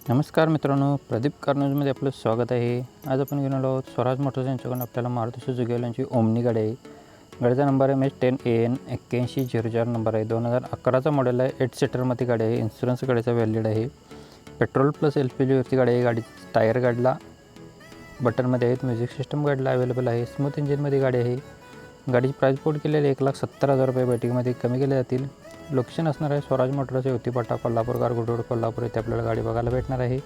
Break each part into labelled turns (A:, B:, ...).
A: नमस्कार मित्रांनो, प्रदीप कार न्यूजमध्ये आपलं स्वागत आहे। आज आपण घेऊन आलो आहोत स्वराज मोटर्स यांच्याकडून आपल्याला मारुती सुझुकी यांची ओमनी गाडी आहे। गाडीचा नंबर आहे MH10AN 8104 नंबर आहे। 2011चा मॉडेल आहे। 8 सीटरमध्ये गाडी आहे। इन्शुरन्स गाडीचा व्हॅलिड आहे। पेट्रोल प्लस LPGवरती गाडी आहे। गाडी टायर गाडीला बटनमध्ये आहेत। म्युझिक सिस्टम गाडीला अवेलेबल आहे। स्मूथ इंजिनमध्ये गाडी आहे। गाडीची प्राइस कोड केलेली 1,70,000 रुपये बैठकीमध्ये कमी केले जातील। लोकेशन असणार आहे स्वराज मोटर्स युवतीपाटा कोल्हापूर गारगोट रोड कोल्हापूर येथे आपल्याला गाडी बघायला भेटणार आहे।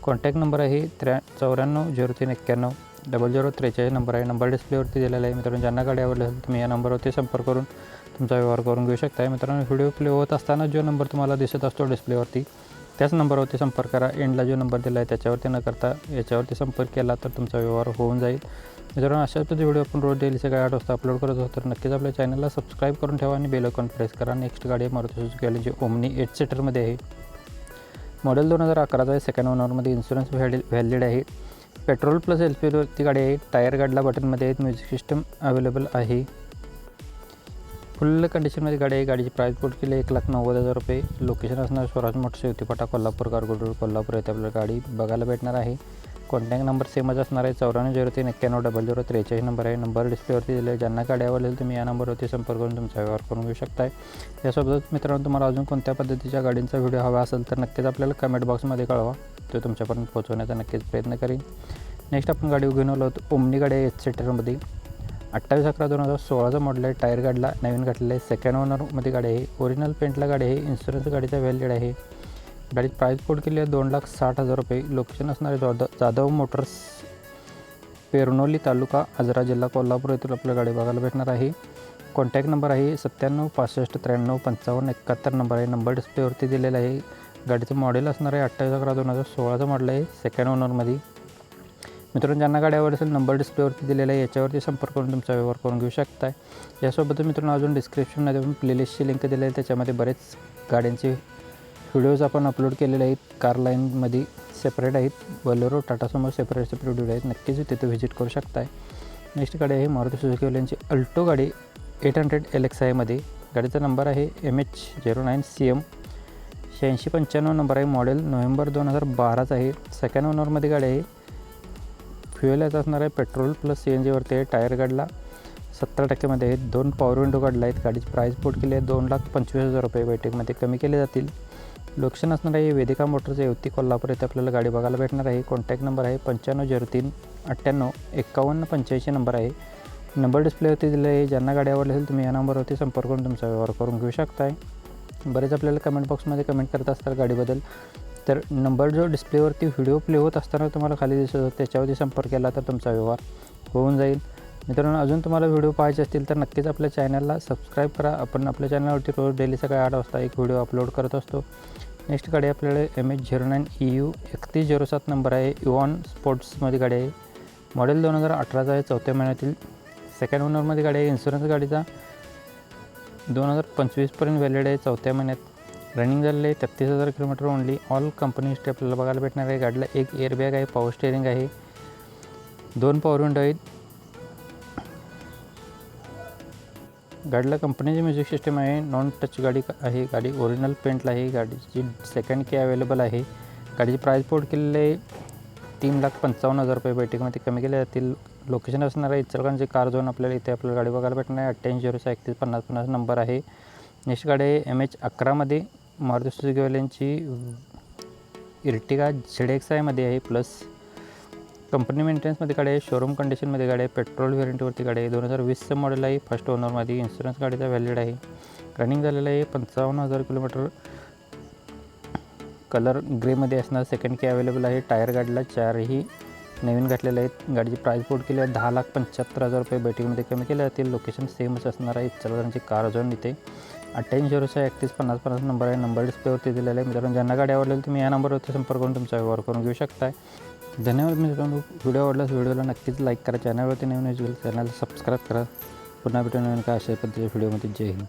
A: कॉन्टॅक्ट नंबर आहे 940391 0043 नंबर आहे। नंबर डिस्प्लेवरती दिलेला आहे। मित्रांनो, ज्यांना गाडी आवडली असेल तुम्ही या नंबरवरती संपर्क करून तुमचा व्यवहार करून घेऊ शकता। मित्रांनो, व्हिडिओ प्ले होत असताना जो नंबर तुम्हाला दिसत असतो डिस्प्लेवरती त्याच नंबरवरती संपर्क करा। एंडला जो नंबर दिला आहे त्याच्यावरती न करता याच्यावरती संपर्क केला तर तुमचा व्यवहार होऊन जाईल। मित्रांनो, अशाच पद्धतीचे व्हिडिओ आपण रोज डेली सकाळी 8 वाजता अपलोड करत होतो, तर नक्कीच आपल्या चॅनलला सबस्क्राईब करून ठेवा आणि बेल आयकॉन प्रेस करा। नेक्स्ट गाडी आहे मारुती सुझुकी यांची ओमनी 8 सीटरमध्ये आहे। मॉडेल 2011चा आहे। सेकंड ओनरमध्ये इन्शुरन्स व्हॅलिड आहे। पेट्रोल प्लस LPGवरती गाडी आहे। टायर गाडीला बटनमध्ये आहेत। म्युझिक सिस्टम अवेलेबल आहे। फुल कंडिशनमध्ये गाडी आहे। गाडीची प्राइस कोड केली 1,90,000 रुपये। लोकेशन असणार स्वराज मोटर्स युवतीपाटा कोल्हापूर गारगोट रोड कोल्हापूर येथे आपल्याला गाडी बघायला भेटणार आहे। कॉन्टॅक्ट नंबर सेमच असणार आहे। 940391 0043 नंबर आहे। नंबर डिस्प्लेवरती दिले आहे। ज्यांना गाडी आवडली तुम्ही या नंबरवरती संपर्क करून तुमचा व्यवहार करून घेऊ शकता। यासोबत मित्रांनो, तुम्हाला अजून कोणत्या पद्धतीच्या गाडींचा व्हिडिओ हवा असेल तर नक्कीच आपल्याला कमेंट बॉक्समध्ये कळवा, तो तुमच्यापर्यंत पोहोचवण्याचा नक्कीच प्रयत्न करीन। नेक्स्ट आपण गाडी घेऊन आलो आहोत ओमनी गाडी आहे 8 सीटरमध्ये। 28/11/2016चा मॉडेल आहे। टायर गाडीला नवीन घातलेला आहे। सेकंड ओनरमध्ये गाडी आहे। ओरिजिनल पेंटला गाडी आहे। इन्शुरन्स गाडीचा व्हॅलिड आहे। गाडीची प्राइस कोड केली आहे 2,60,000 रुपये। लोकेशन असणार आहे जाधव मोटर्स पेरनोली तालुका आजरा जिल्हा कोल्हापूर येथून आपल्याला गाडी बघायला भेटणार आहे। कॉन्टॅक्ट नंबर आहे 97 65 93 55 71 नंबर आहे। नंबर डिस्प्लेवरती दिलेला आहे। गाडीचं मॉडेल असणार आहे 28/11/2016चं मॉडेल आहे। सेकंड ओनरमध्ये। मित्रांनो, ज्यांना गाडी आवडली असेल नंबर डिस्प्लेवरती दिलेला आहे याच्यावरती संपर्क करून तुमचा व्यवहार करून घेऊ शकता। यासोबतच मित्रांनो, अजून डिस्क्रिप्शनमध्ये पण प्लेलिस्टची लिंक दिलेली आहे, त्याच्यामध्ये बरेच गाड्यांचे व्हिडिओज आपण अपलोड केलेले आहेत। कार लाईनमध्ये सेपरेट आहेत। Bolero Tata Sumo separate video आहेत, नक्कीच तिथे व्हिजिट करू शकता। नेक्स्ट गाडी आहे मारुती सुझुकी यांची अल्टो गाडी 800 LXi मध्ये। गाडीचा नंबर आहे MH09CM 8695 नंबर आहे। मॉडेल नोव्हेंबर 2012चा आहे। सेकंड ओनरमध्ये गाडी आहे। फ्युएल याचा असणार आहे पेट्रोल प्लस CNGवरती आहे। टायर गाडीला 70% आहेत। 2 पॉवर विंडो गाडीला आहेत। गाडीची प्राइस कोड केली आहे 2,25,000 रुपये बैठकीमध्ये कमी केले जातील। लोकेशन असणार आहे वेदिका मोटर्स युवती कोल्हापूर येथे आपल्याला गाडी बघायला भेटणार आहे। कॉन्टॅक्ट नंबर आहे 9503 98 51 85 नंबर आहे। नंबर डिस्प्लेवरती दिले आहे। ज्यांना गाडी आवडली असेल तुम्ही या नंबरवरती संपर्क करून तुमचा व्यवहार करून घेऊ शकता। बरेच आपल्याला कमेंट बॉक्समध्ये कमेंट करत असतात गाडीबद्दल, तर नंबर जो डिस्प्लेवरती व्हिडिओ प्ले होत असताना तुम्हाला खाली दिसत त्याच्यावरती संपर्क केला तर तुमचा व्यवहार होऊन जाईल। मित्रांनो, अजून तुम्हाला व्हिडिओ पाहायचे असतील तर नक्कीच आपल्या चॅनलला सबस्क्राईब करा। आपण आपल्या चॅनलवरती रोज डेली सकाळी 8 वाजता एक व्हिडिओ अपलोड करत असतो। नेक्स्ट गाडी आपल्याला MH09EU 3107 नंबर आहे। इव्हॉन स्पोर्ट्समध्ये गाडी आहे। मॉडेल 2018चा आहे। 4थ्या महिन्यातील सेकंड ओनरमध्ये गाडी आहे। इन्शुरन्स गाडीचा 2025पर्यंत व्हॅलिड आहे। 4थ्या महिन्यात रनिंग झालेलं आहे। 33,000 kilometre only. All company history आपल्याला बघायला भेटणार आहे। गाडीला एक एअरबॅग आहे। पॉवर स्टेअरिंग आहे। 2 पॉवर विंडो आहेत। गाडीला कंपनीची म्युझिक सिस्टम आहे। नॉन टच गाडी आहे। गाडी ओरिजिनल पेंटला आहे। गाडीची सेकंड की अवेलेबल आहे। गाडीची प्राइस कोड केलेली आहे 3,55,000 रुपये बैठकीमध्ये कमी केले जातील। लोकेशन असणार आहे इचलकरंजी कार झोन आपल्याला इथे आपल्याला गाडी बघायला भेटणार आहे। 8806315050 नंबर आहे। नेक्स्ट गाडी आहे MH11मध्ये मारुती सुझुकी यांची इर्टिगा ZXi मध्ये आहे। प्लस कंपनी मेंटेनन्समध्ये गाडी आहे। शोरूम कंडिशनमध्ये गाडी आहे। पेट्रोल व्हेरियंटवरती गाडी आहे। 2020चं मॉडेल आहे। फर्स्ट ओनरमध्ये इन्शुरन्स गाडीचा व्हॅलिड आहे। रनिंग झालेलं आहे 55,000 किलोमीटर। कलर ग्रेमध्ये असणार। सेकंड की अवेलेबल आहे। टायर गाडीला 4ही नवीन घातलेले आहेत। गाडीची प्राइस कोड केली आहे 10,75,000 रुपये बैठकीमध्ये कमी केले जातील। लोकेशन सेमच असणार आहे इचलकरंजी कार झोन इथे। 8806315050 नंबर आहे। नंबर डिस्प्लेवरती दिलेला आहे। मित्रांनो, ज्यांना गाडी आवडली तुम्ही या नंबरवरती संपर्क करून तुमचा व्यवहार करून घेऊ शकता। धन्यवाद मित्रांनो, व्हिडिओ आवडल्यास व्हिडिओला नक्कीच लाईक करा। चॅनलवरती नवीन चॅनलला सबस्क्राईब करा। पुन्हा भेटून नवीन काय अशा पद्धतीच्या व्हिडिओमध्ये। जय हिंद।